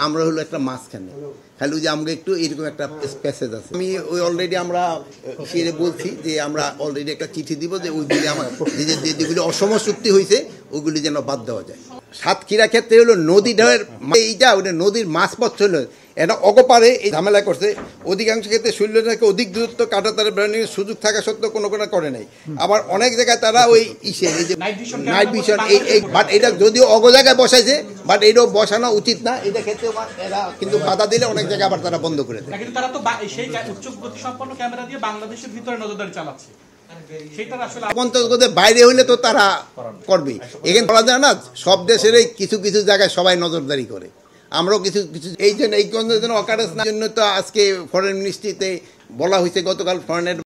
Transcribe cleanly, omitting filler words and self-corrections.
আমরা হলো একটা মাঝখানে খালি যে আমরা একটু এরকম একটা প্যাসেজ আছে আমি ওই অলরেডি আমরা সেরে বলছি যে আমরা অলরেডি একটা চিঠি দিব যে ওইগুলি আমার যেগুলি অসম চুক্তি হয়েছে ওইগুলি যেন বাদ দেওয়া যায়। সাতক্ষীরা ক্ষেত্রে হলো নদী ঢেউয়ের এইটা ওটা নদীর মাঝপথ ছিল এটা অগপারে এই ঝামেলা করছে। অধিকাংশ ক্ষেত্রে শৈলটাকে অধিক দূরত্ব কাটাতারের বেড়ানোর সুযোগ থাকা সত্ত্বেও কোনো করে নাই। আবার অনেক জায়গায় তারা ওই নাইট ভিশন এই বাট এটা যদিও অগ জায়গায় বসাইছে বাট এটাও বসানো উচিত না। এটা ক্ষেত্রে এরা কিন্তু বাধা দিলে অনেক জায়গায় আবার তারা বন্ধ করে দেয়। কিন্তু তারা তো সেই উচ্চ গতি সম্পন্ন ক্যামেরা দিয়ে বাংলাদেশের ভিতরে নজরদারি চালাচ্ছে। বাইরে হইলে তো তারা করবে। এখানে বলা যায় না সব দেশের কিছু কিছু জায়গায় সবাই নজরদারি করে, আমরাও কিছু কিছু এই জন্য এই জন্য অকারেন্স না জন্য তো আজকে ফরেন মিনিস্ট্রিতে বলা হয়েছে গতকাল ফরেনের